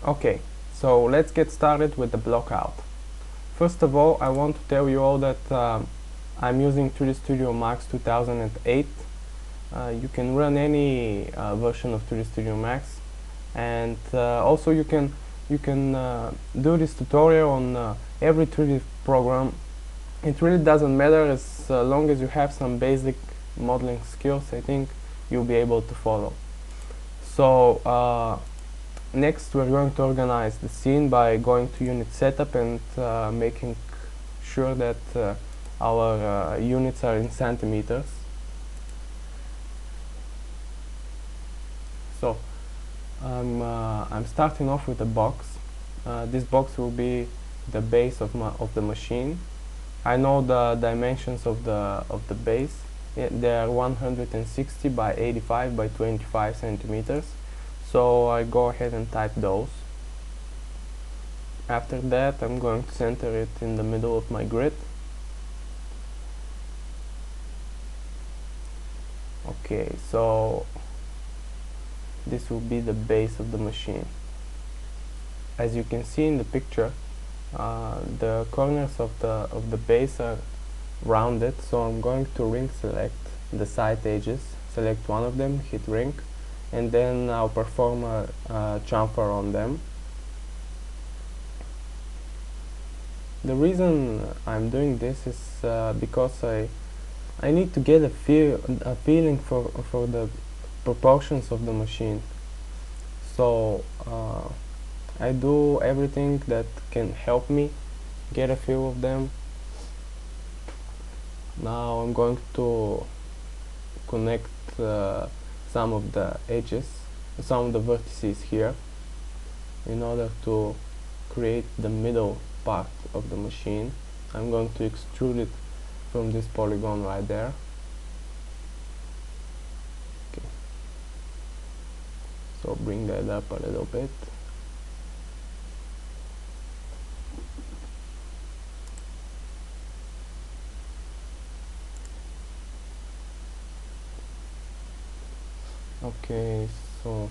Okay, so let's get started with the blockout. First of all, I want to tell you all that I'm using 3D Studio Max 2008. You can run any version of 3D Studio Max, and also you can do this tutorial on every 3D program. It really doesn't matter as long as you have some basic modeling skills. I think you'll be able to follow. So next we're going to organize the scene by going to unit setup and making sure that our units are in centimeters. So I'm starting off with a box. This box will be the base of the machine. I know the dimensions of the base. They are 160 by 85 by 25 centimeters. So I go ahead and type those. After that, I'm going to center it in the middle of my grid. Okay, so this will be the base of the machine. As you can see in the picture, the corners of the base are rounded, so I'm going to ring select the side edges, select one of them, hit ring, and then I'll perform a chamfer on them. The reason I'm doing this is because I need to get a feeling for the proportions of the machine. So I do everything that can help me get a feel of them. Now I'm going to connect some of the edges, some of the vertices here, in order to create the middle part of the machine. I'm going to extrude it from this polygon right there. Okay. So bring that up a little bit. Okay, so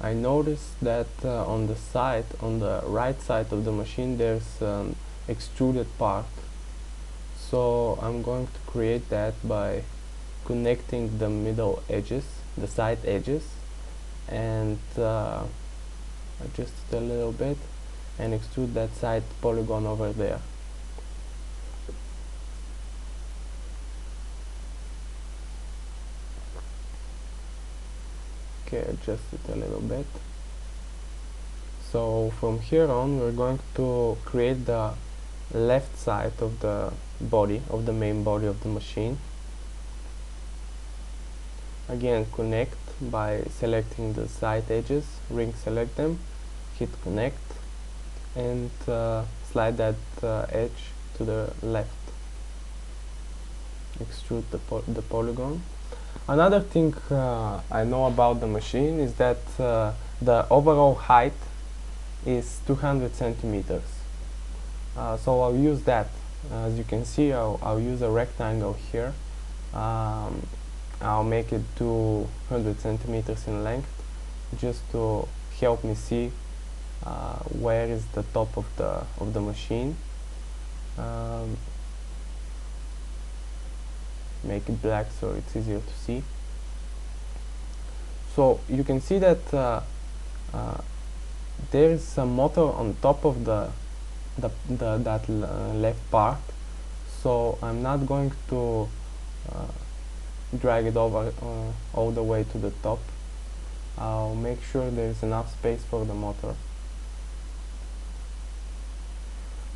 I noticed that on the right side of the machine, there's an extruded part. So I'm going to create that by connecting the middle edges, the side edges, and adjust it a little bit and extrude that side polygon over there. Okay, adjust it a little bit. So from here on, we're going to create the left side of the body, of the main body of the machine. Again, connect by selecting the side edges, ring select them, hit connect, and slide that edge to the left. Extrude the polygon. Another thing I know about the machine is that the overall height is 200 centimeters. So I'll use that. As you can see, I'll use a rectangle here. I'll make it 200 centimeters in length, just to help me see where is the top of the machine. Make it black so it's easier to see. So you can see that there is a motor on top of that left part. So I'm not going to drag it over all the way to the top. I'll make sure there's enough space for the motor.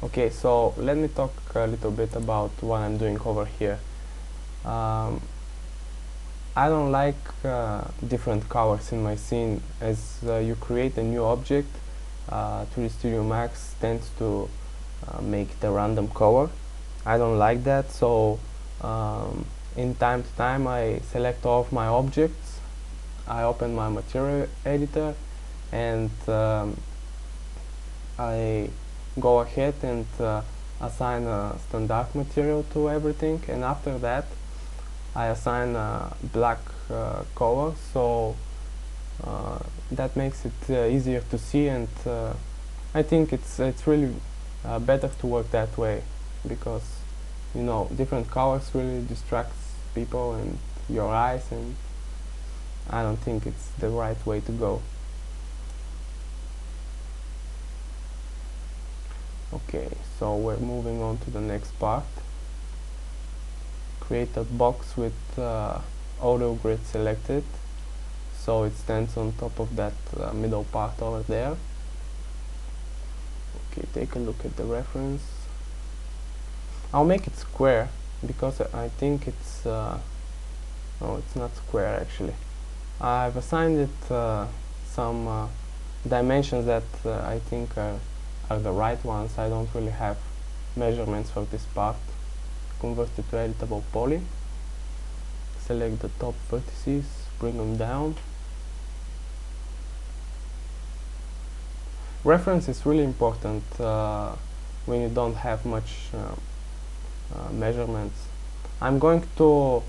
Okay, so let me talk a little bit about what I'm doing over here. I don't like different colors in my scene. As you create a new object, 3D Studio Max tends to make the random color. I don't like that, so in time to time I select all of my objects, I open my material editor, and I go ahead and assign a standard material to everything, and after that I assign a black color, so that makes it easier to see, and I think it's really better to work that way, because different colors really distracts people and your eyes, and I don't think it's the right way to go. Okay, so we're moving on to the next part. Create a box with auto grid selected, so it stands on top of that middle part over there. Okay, take a look at the reference. I'll make it square because I think it's no, it's not square actually. I've assigned it some dimensions that I think are the right ones. I don't really have measurements for this part. Convert it to editable poly. Select the top vertices, bring them down. Reference is really important when you don't have much measurements. I'm going to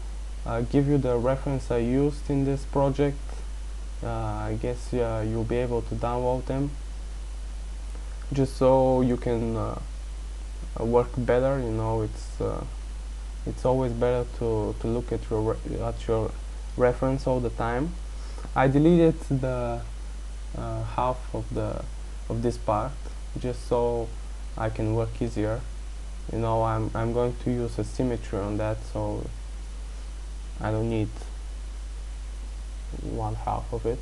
give you the reference I used in this project. I guess you'll be able to download them, just so you can work better. It's always better to look at your reference all the time. I deleted the half of this part just so I can work easier. I'm going to use a symmetry on that, so I don't need one half of it.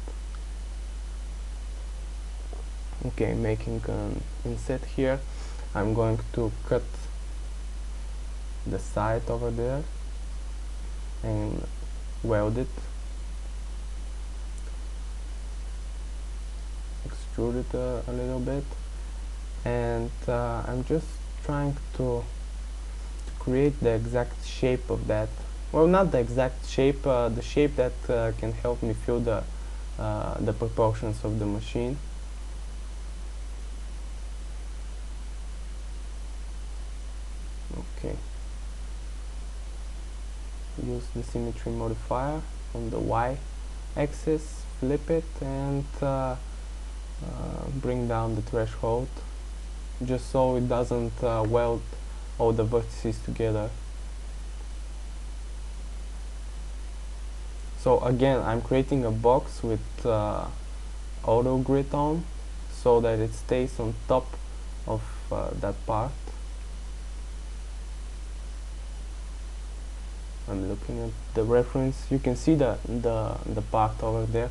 Okay, making an inset here. I'm going to cut the side over there and weld it, extrude it a little bit, and I'm just trying to create the exact shape of that. Well, not the exact shape, the shape that can help me feel the proportions of the machine. Okay. Use the symmetry modifier on the Y axis, flip it, and bring down the threshold, just so it doesn't weld all the vertices together. So again, I'm creating a box with auto grid on, so that it stays on top of that part. I'm looking at the reference. You can see the part over there.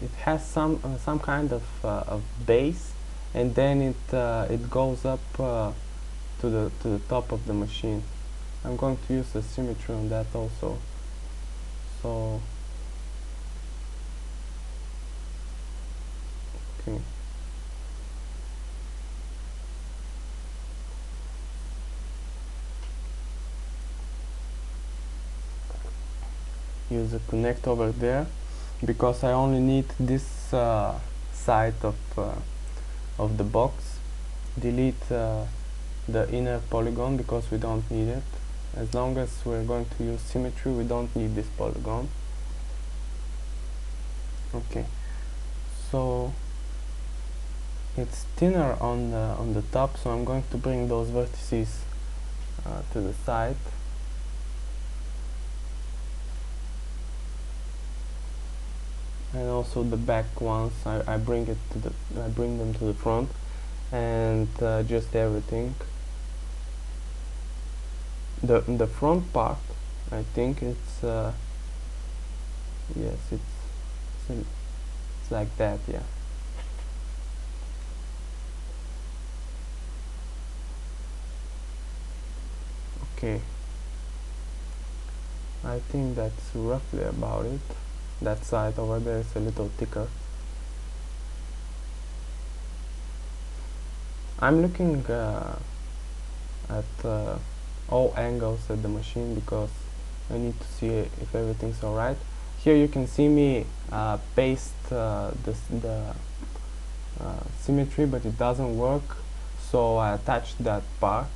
It has some kind of base, and then it goes up to the top of the machine. I'm going to use the symmetry on that also. So okay. Use a connect over there, because I only need this side of the box. Delete the inner polygon because we don't need it. As long as we're going to use symmetry, we don't need this polygon. Okay, so it's thinner on the top, so I'm going to bring those vertices to the side. And also the back ones, I bring them to the front, and just everything. The front part, I think it's yes, it's like that, yeah. Okay, I think that's roughly about it. That side over there is a little thicker. I'm looking at all angles at the machine because I need to see if everything's alright. Here you can see me paste the symmetry, but it doesn't work, so I attached that part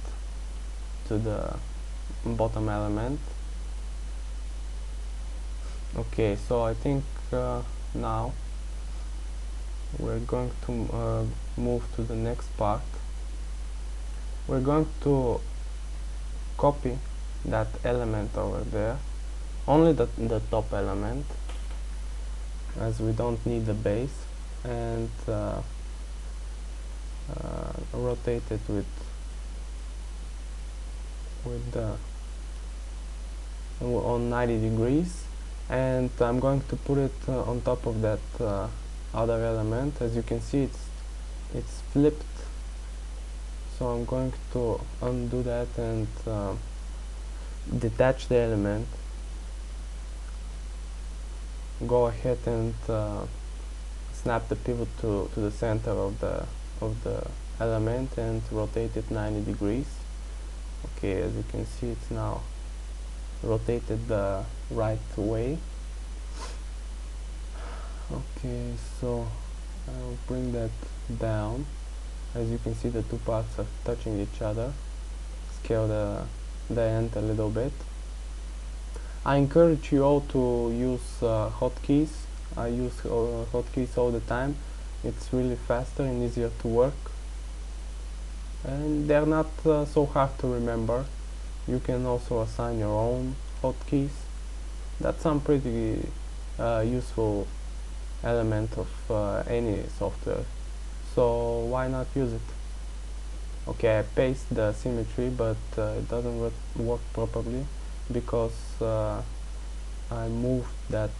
to the bottom element. Okay, so I think now we're going to move to the next part. We're going to copy that element over there, only the top element, as we don't need the base, and rotate it with the on 90 degrees, and I'm going to put it on top of that other element. As you can see, it's flipped, so I'm going to undo that and detach the element. Go ahead and snap the pivot to the center of the element and rotate it 90 degrees. Okay, as you can see, it's now rotated the right way. Okay, so I'll bring that down. As you can see, the two parts are touching each other. Scale the end a little bit. I encourage you all to use hotkeys. I use hotkeys all the time. It's really faster and easier to work, and they're not so hard to remember. You can also assign your own hotkeys. That's some pretty useful element of any software, so why not use it? Okay, I paste the symmetry, but it doesn't work properly because I moved that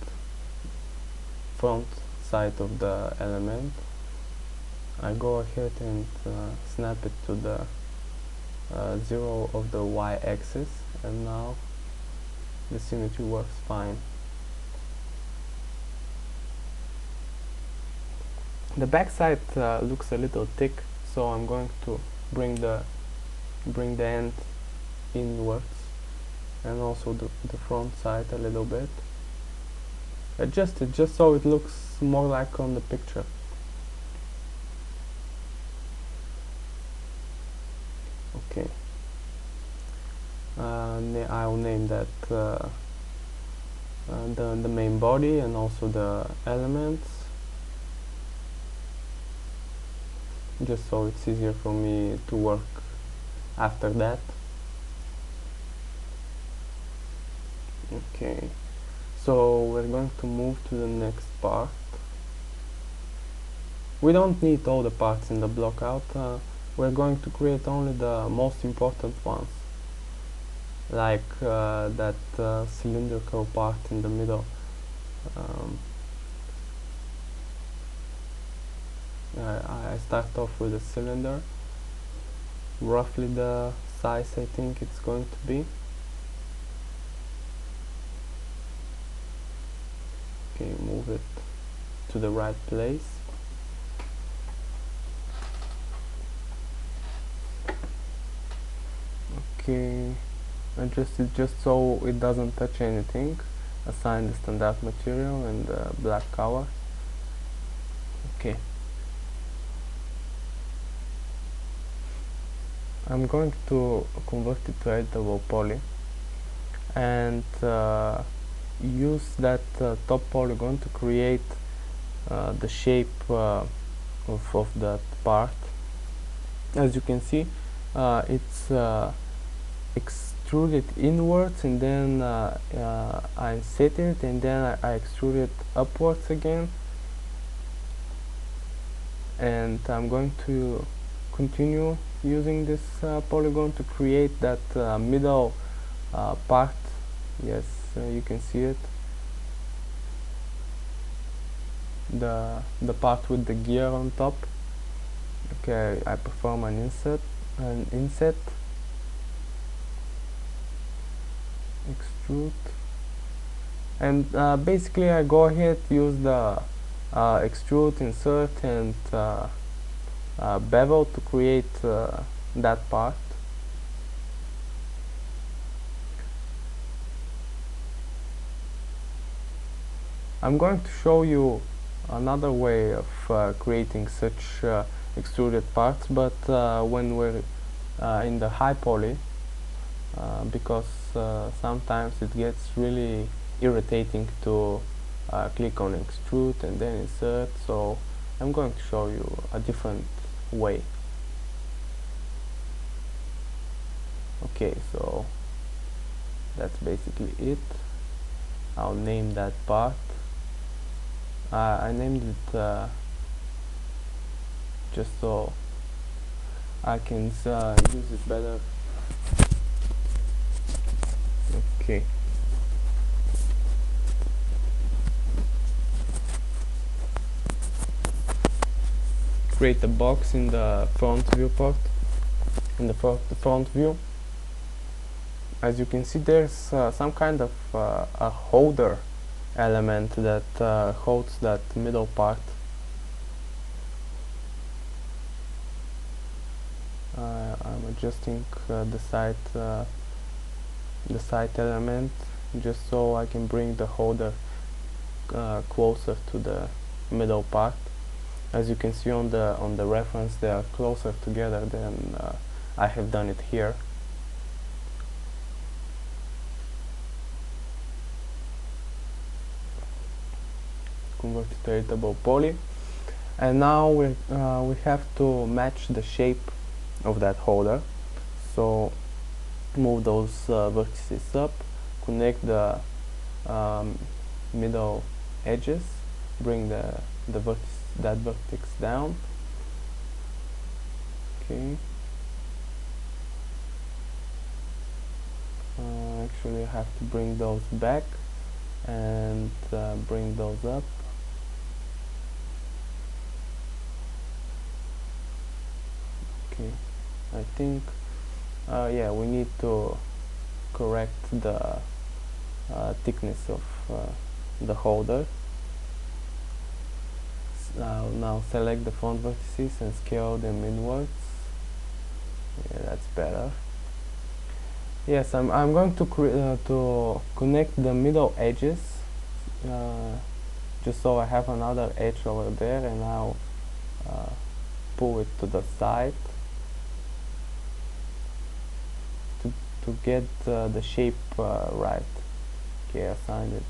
front side of the element. I go ahead and snap it to the 0 of the y-axis, and now the symmetry works fine. The back side looks a little thick, so I'm going to bring the end inwards, and also the front side a little bit. Adjust it just so it looks more like on the picture. Okay. I'll name that the main body and also the elements, just so it's easier for me to work after that. Okay, so we're going to move to the next part. We don't need all the parts in the blockout. We're going to create only the most important ones, like that cylindrical part in the middle. I start off with a cylinder, roughly the size I think it's going to be. Okay, move it to the right place. Okay, adjust it just so it doesn't touch anything. Assign the standard material and the black color. Okay, I'm going to convert it to editable poly and use that top polygon to create the shape of that part. As you can see, it's extruded inwards, and then I set it, and then I extrude it upwards again, and I'm going to continue using this polygon to create that middle part. Yes, you can see it, the part with the gear on top. Okay, I perform an inset, extrude, and basically I go ahead, use the extrude, insert, and bevel to create that part. I'm going to show you another way of creating such extruded parts, but when we're in the high poly, because sometimes it gets really irritating to click on extrude and then insert, so I'm going to show you a different way. Okay, so that's basically it. I'll name that part. I named it just so I can use it better. Okay. Create a box in the front viewport, in the front view. As you can see, there's some kind of a holder element that holds that middle part. I'm adjusting the side element just so I can bring the holder closer to the middle part. As you can see on the reference, they are closer together than I have done it here. Convert to editable poly, and now we have to match the shape of that holder. So move those vertices up, connect the middle edges, bring that vertex down. Okay. Actually, I have to bring those back and bring those up. Okay, I think yeah, we need to correct the thickness of the holder. Now select the front vertices and scale them inwards. Yeah, that's better. Yes, I'm going to connect the middle edges, just so I have another edge over there, and I'll pull it to the side to get the shape right. Okay, assign it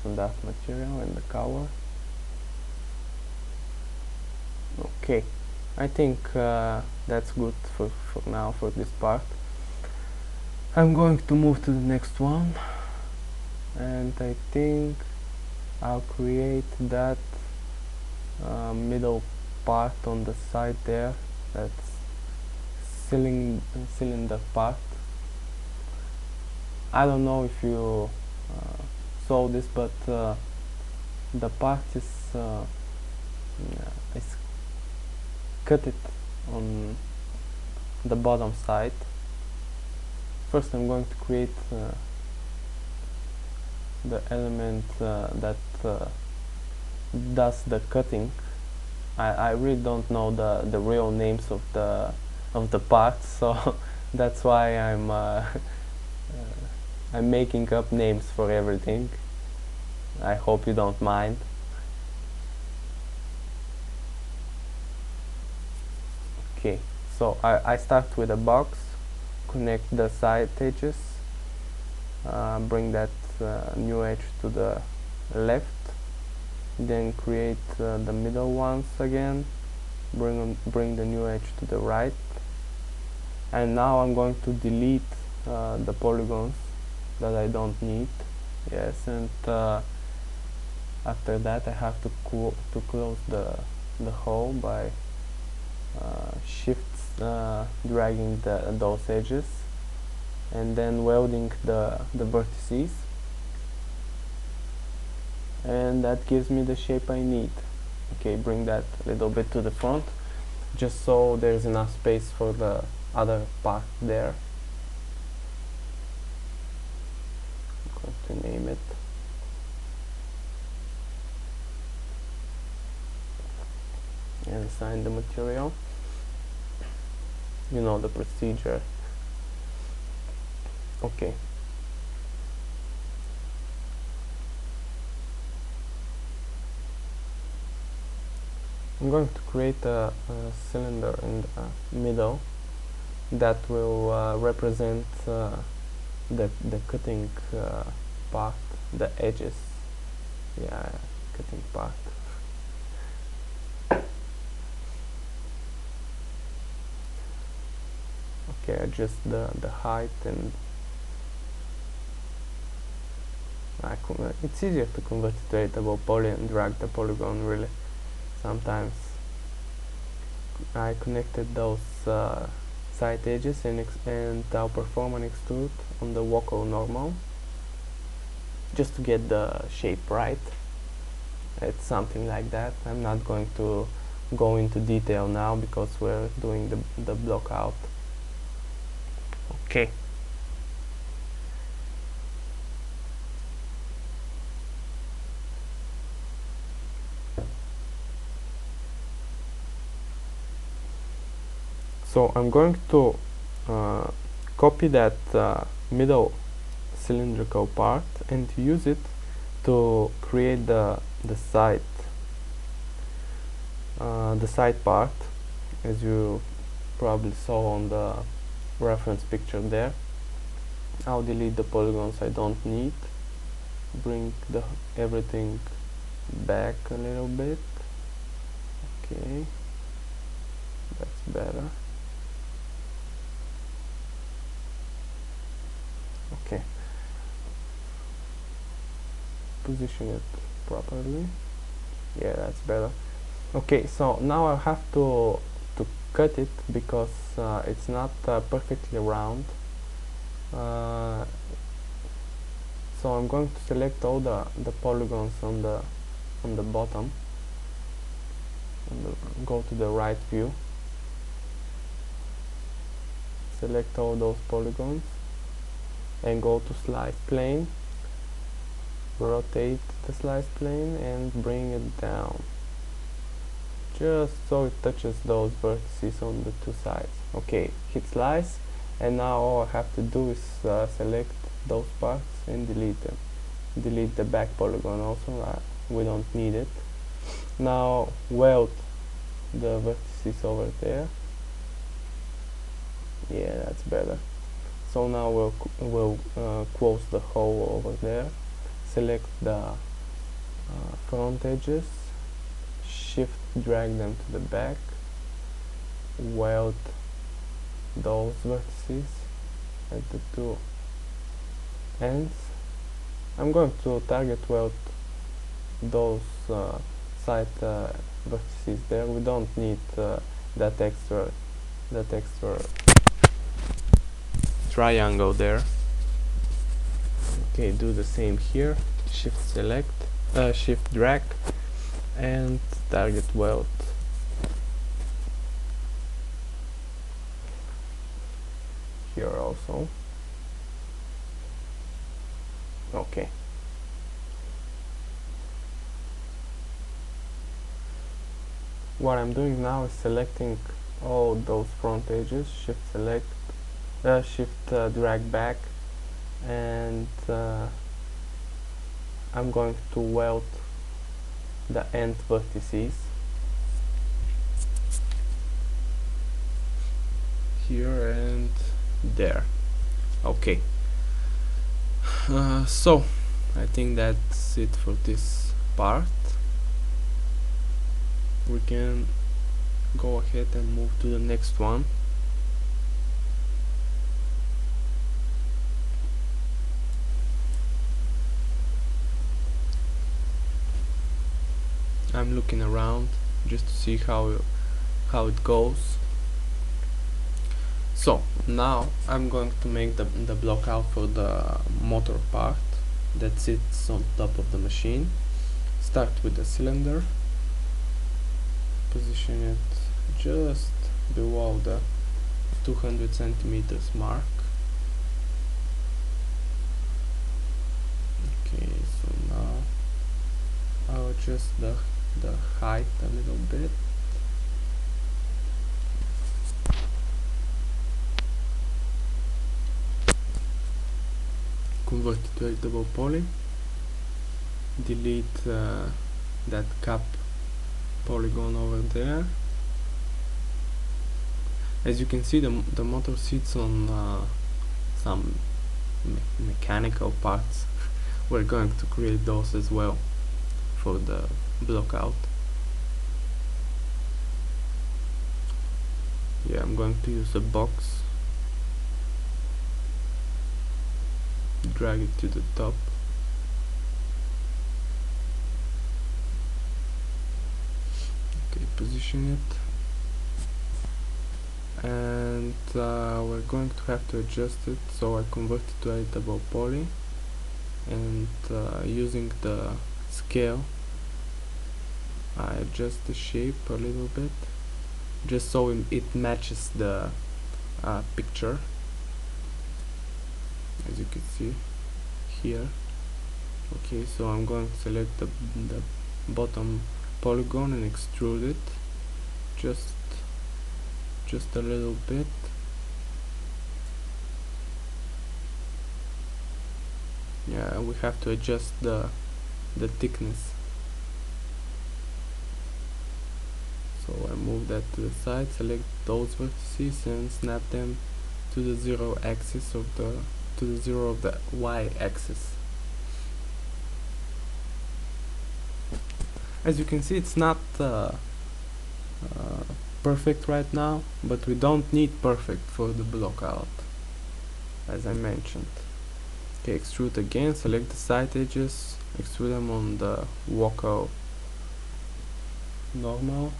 on that material and the color. Okay, I think that's good for now for this part. I'm going to move to the next one, and I think I'll create that middle part on the side there, that's cylinder part. I don't know if you saw this, but the part is cut it on the bottom side. First I'm going to create the element that does the cutting. I really don't know the real names of the parts, so that's why I'm making up names for everything. I hope you don't mind. Okay, so I start with a box, connect the side edges, bring that new edge to the left, then create the middle ones again, bring the new edge to the right, and now I'm going to delete the polygons that I don't need. Yes, and after that I have to close the hole by dragging those edges and then welding the vertices, and that gives me the shape I need. Okay, bring that a little bit to the front just so there's enough space for the other part there. I'm going to name it. And assign the material. You know the procedure. Okay. I'm going to create a cylinder in the middle that will represent the cutting part, the edges. Yeah, cutting part. Okay, adjust the height, and it's easier to convert it to editable poly and drag the polygon really. Sometimes I connected those side edges and I'll perform an extrude on the Wacom normal just to get the shape right. It's something like that. I'm not going to go into detail now because we're doing the block out. Okay. So I'm going to copy that middle cylindrical part and use it to create the side part, as you probably saw on the reference picture there. I'll delete the polygons I don't need, bring everything back a little bit. Okay, that's better. Okay, position it properly. Yeah, that's better. Okay, so now I have to cut it because it's not perfectly round. So I'm going to select all the polygons on the bottom and go to the right view, select all those polygons and go to slice plane, rotate the slice plane and bring it down just so it touches those vertices on the two sides. Okay, hit slice, and now all I have to do is select those parts and delete them. Delete the back polygon also, we don't need it. Now weld the vertices over there. Yeah, that's better. So now we'll close the hole over there, select the front edges, shift drag them to the back, weld those vertices at the two ends. I'm going to target weld those side vertices there. We don't need that extra triangle there. Okay, do the same here. Shift select, shift drag, and target weld. Here also. Okay. What I'm doing now is selecting all those front edges, shift select, shift drag back, and I'm going to weld the end vertices here and there. Okay, so I think that's it for this part. We can go ahead and move to the next one. I'm looking around just to see how it goes. So now I'm going to make the block out for the motor part that sits on top of the machine. Start with the cylinder, position it just below the 200 centimeters mark. Okay, so now I'll adjust the height a little bit. Convert it to editable poly. Delete that cap polygon over there. As you can see, the motor sits on some mechanical parts we're going to create those as well for the block out. Yeah, I'm going to use a box, drag it to the top, okay, position it, and we're going to have to adjust it, so I convert it to editable poly, and using the scale I adjust the shape a little bit just so it matches the picture, as you can see here. Okay, so I'm going to select the bottom polygon and extrude it just a little bit. Yeah, we have to adjust the thickness. So I move that to the side, select those vertices and snap them to the zero axis of the y axis. As you can see, it's not perfect right now, but we don't need perfect for the block out, as I mentioned. Okay, extrude again, select the side edges, extrude them on the Walker normal.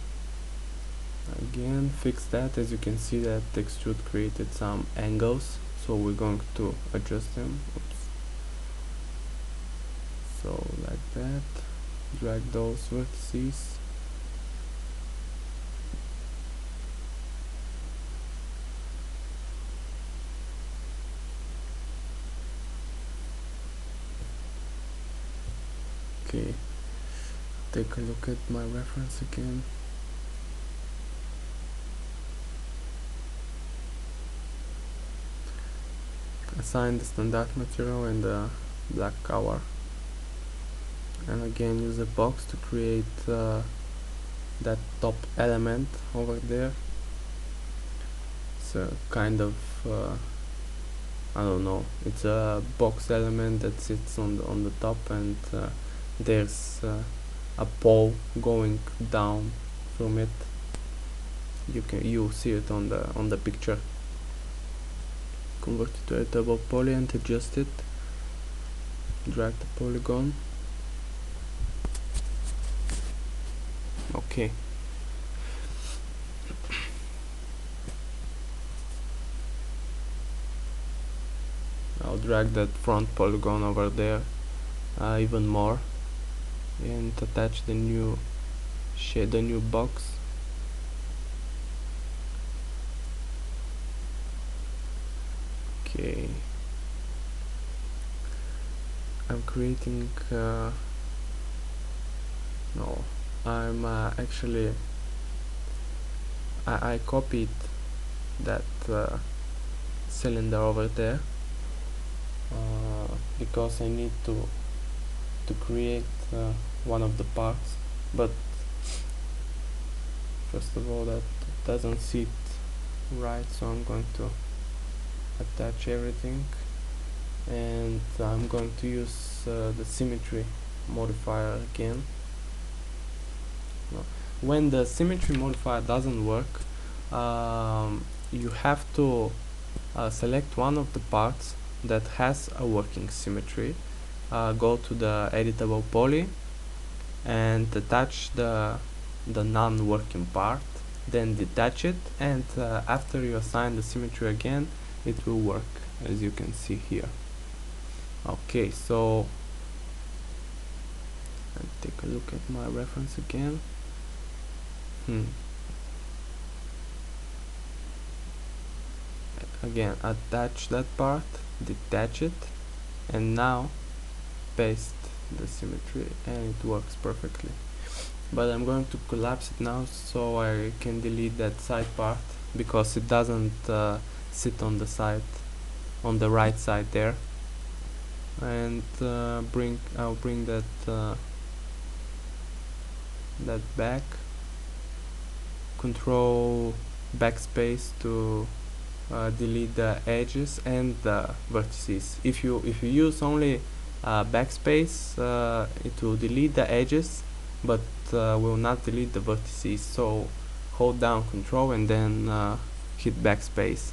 Again, fix that. As you can see, that extrude created some angles, so we're going to adjust them. Oops. So like that, drag those vertices. Okay, take a look at my reference again. Assign the standard material and the black color, and again use a box to create that top element over there. It's a kind of I don't know, it's a box element that sits on the top, and there's a pole going down from it. You see it on the picture. Convert it to a double poly and adjust it. Drag the polygon. Okay. I'll drag that front polygon over there even more, and attach the new box. Okay, I'm creating no, I'm actually I copied that cylinder over there because I need to create one of the parts, but first of all that doesn't sit right, so I'm going to attach everything, and I'm going to use the symmetry modifier again. When the symmetry modifier doesn't work, you have to select one of the parts that has a working symmetry, go to the editable poly and attach the non-working part, then detach it, and after you assign the symmetry again, it will work, as you can see here. Okay, so let's take a look at my reference again. Again, attach that part, detach it, and now paste the symmetry, and it works perfectly. But I'm going to collapse it now so I can delete that side part, because it doesn't sit on the side, on the right side there. And I'll bring that back. Control backspace to delete the edges and the vertices. If you use only backspace, it will delete the edges, but will not delete the vertices. So hold down Control and then hit backspace.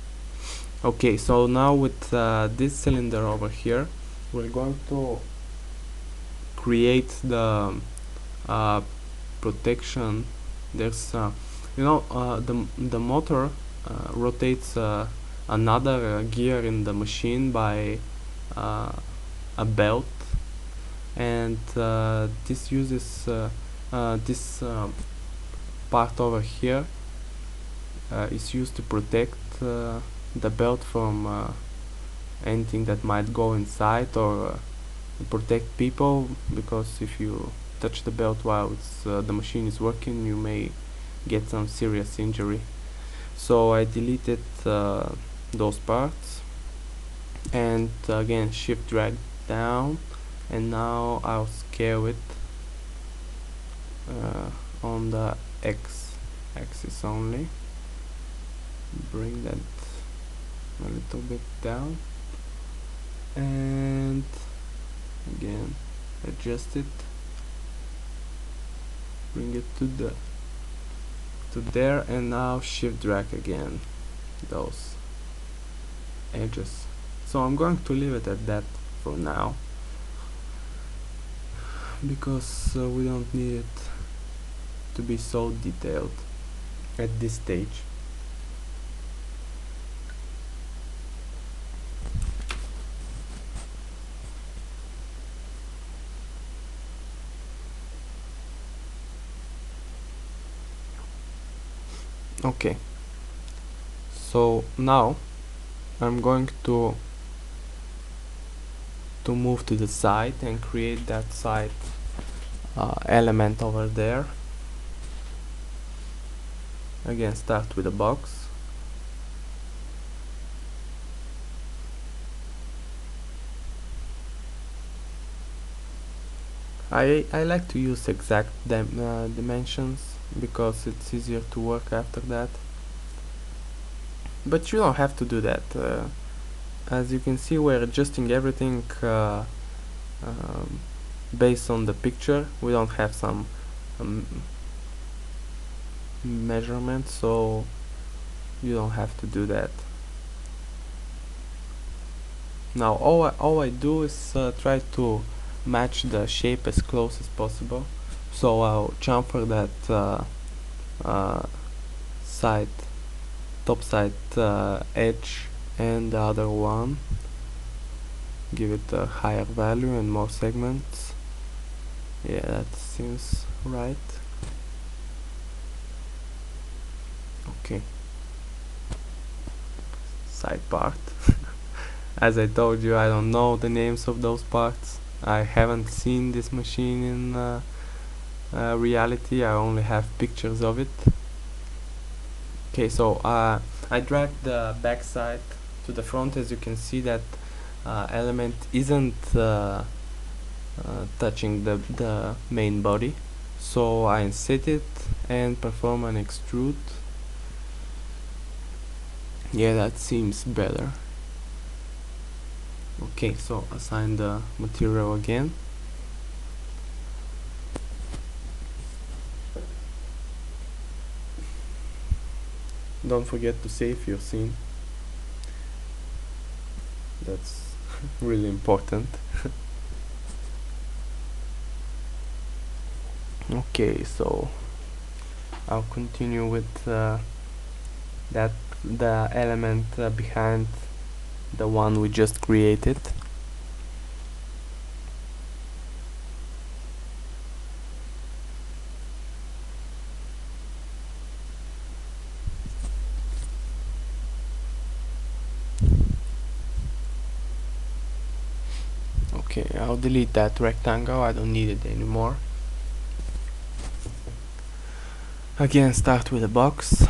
Okay, so now with this cylinder over here, we're going to create the protection. There's the motor rotates another gear in the machine by a belt, and this uses this part over here is used to protect the belt from anything that might go inside, or protect people, because if you touch the belt while the machine is working, you may get some serious injury. So I deleted those parts, and again shift drag down, and now I'll scale it on the X axis only. Bring that a little bit down, and again adjust it, bring it to there, and now shift drag again those edges. So I'm going to leave it at that for now, because we don't need it to be so detailed at this stage. Okay, so now I'm going to move to the side and create that side element over there. Again, start with a box, I like to use exact dimensions because it's easier to work after that, but you don't have to do that. As you can see, we're adjusting everything based on the picture. We don't have some measurements, so you don't have to do that. Now all I do is try to match the shape as close as possible. So I'll chamfer that top side edge, and the other one, give it a higher value and more segments. Yeah, that seems right. Okay, side part. As I told you, I don't know the names of those parts. I haven't seen this machine in reality. I only have pictures of it. Okay, so I dragged the back side to the front. As you can see, that element isn't touching the main body, so I inset it and perform an extrude. Yeah, that seems better. Okay, so assign the material again. Don't forget to save your scene. That's really important. Okay, so I'll continue with the element behind the one we just created. Okay, I'll delete that rectangle, I don't need it anymore. Again, start with a box,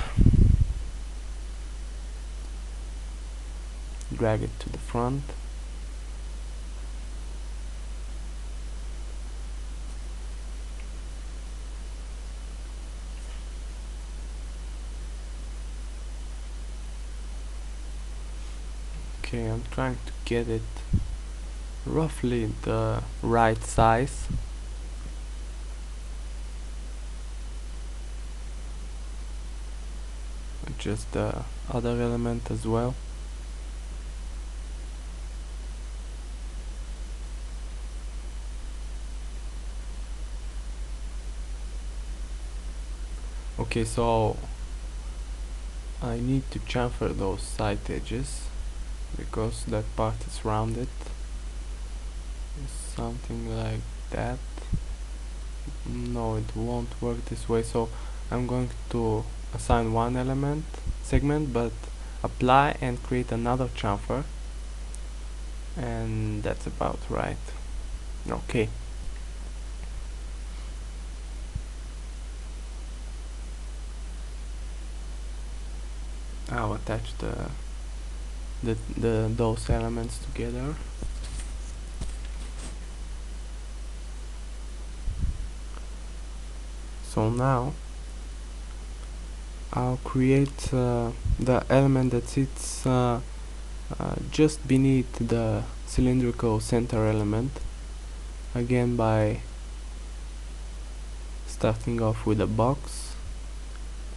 drag it to the front, okay, I'm trying to get it roughly the right size. Just the other element as well. Okay, so I need to chamfer those side edges because that part is rounded. Something like that. No, it won't work this way, so I'm going to assign one element segment, but apply and create another chamfer, and that's about right. Okay. I'll attach those elements together. So now I'll create the element that sits just beneath the cylindrical center element, again by starting off with a box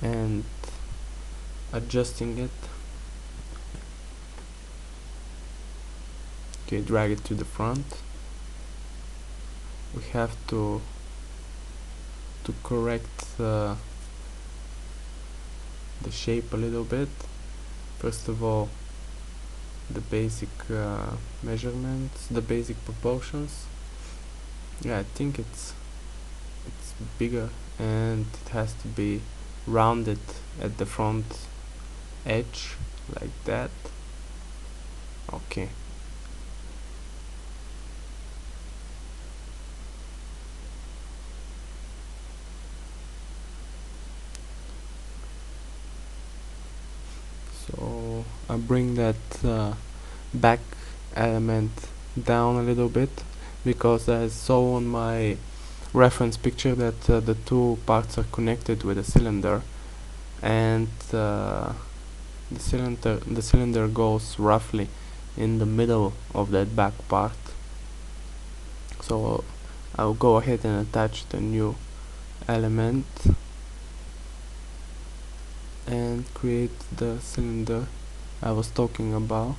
and adjusting it. Okay, drag it to the front. We have to correct the shape a little bit. First of all, the basic measurements, the basic proportions. Yeah, I think it's bigger, and it has to be rounded at the front edge like that. Okay. So I bring that back element down a little bit, because I saw on my reference picture that the two parts are connected with a cylinder, and the cylinder goes roughly in the middle of that back part. So I'll go ahead and attach the new element and create the cylinder I was talking about.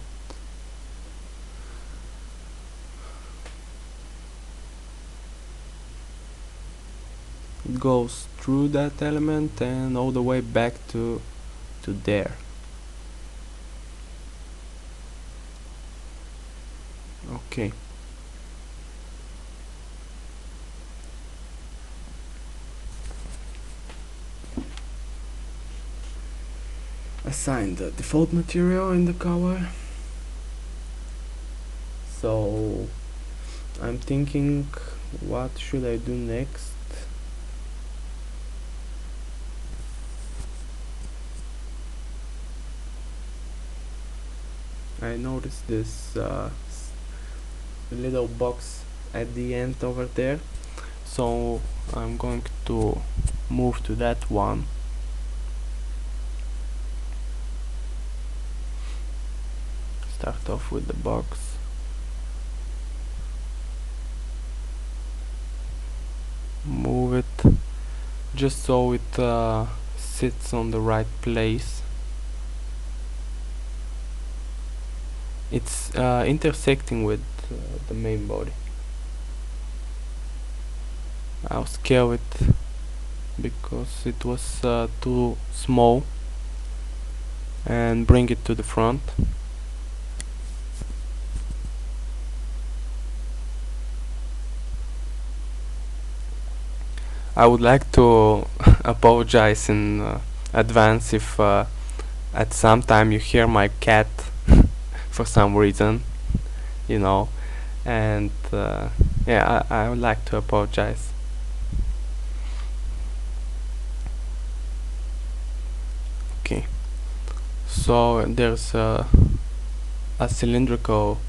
It goes through that element and all the way back to there. Okay. Assign the default material in the color. So I'm thinking, what should I do next? I noticed this little box at the end over there, so I'm going to move to that one. Start off with the box. Move it just so it sits on the right place. It's intersecting with the main body. I'll scale it because it was too small, and bring it to the front. I would like to apologize in advance if at some time you hear my cat for some reason, you know, and yeah, I would like to apologize. Okay, so there's a cylindrical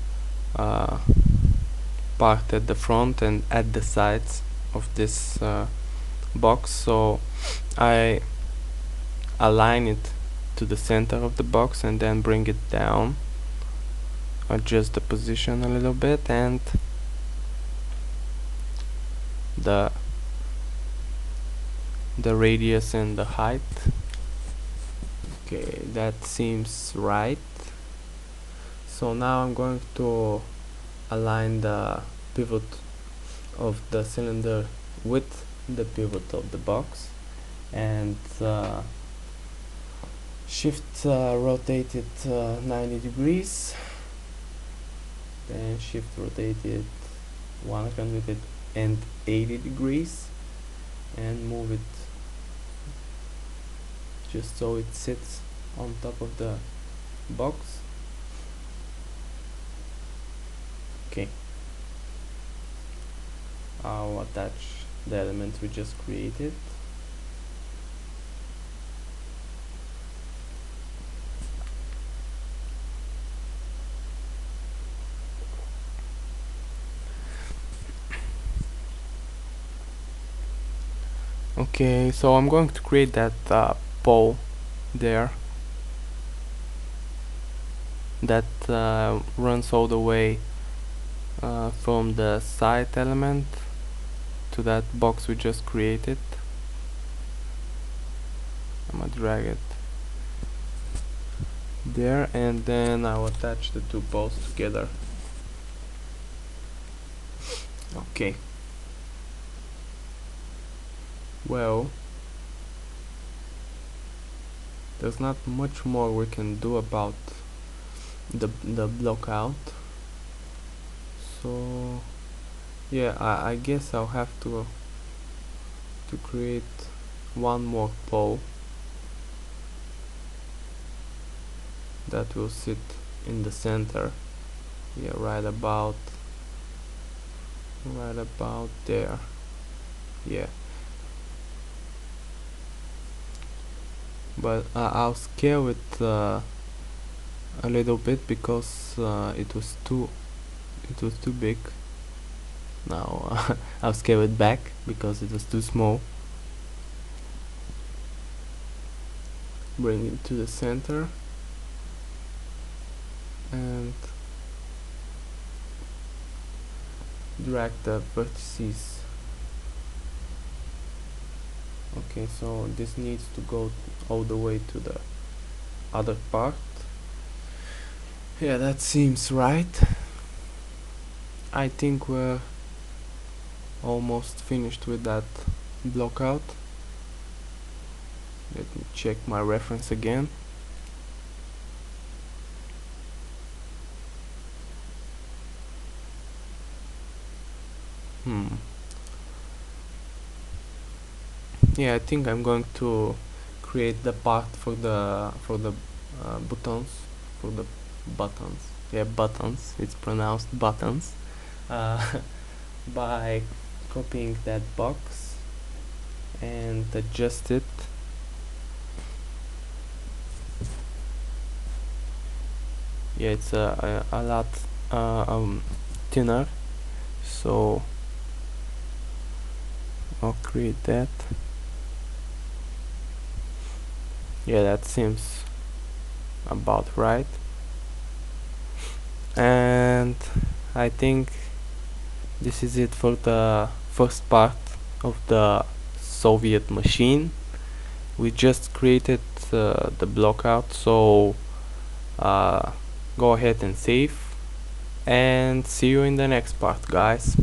part at the front and at the sides of this box, so I align it to the center of the box and then bring it down adjust the position a little bit and the radius and the height. Okay, that seems right. So now I'm going to align the pivot of the cylinder with the pivot of the box, and shift rotate it 90 degrees, then shift rotate it 180 degrees, and move it just so it sits on top of the box. Okay, I'll attach the element we just created. Okay, so I'm going to create that pole there that runs all the way from the side element to that box we just created. I'm gonna drag it there, and then I'll attach the two poles together. Okay, well, there's not much more we can do about the block out, so yeah, I guess I'll have to create one more pole that will sit in the center. Yeah, right about there. Yeah, but I'll scale it a little bit because it was too big. Now I'll scale it back because it was too small. Bring it to the center and drag the vertices. Okay, so this needs to go all the way to the other part. Yeah, that seems right. I think we're almost finished with that block out. Let me check my reference again. Yeah, I think I'm going to create the part for the buttons, for the buttons. Yeah, buttons. It's pronounced buttons. By copying that box and adjust it. Yeah, it's a lot thinner, so I'll create that. Yeah, that seems about right, and I think this is it for the first part of the Soviet machine. We just created the block out, so go ahead and save, and see you in the next part, guys.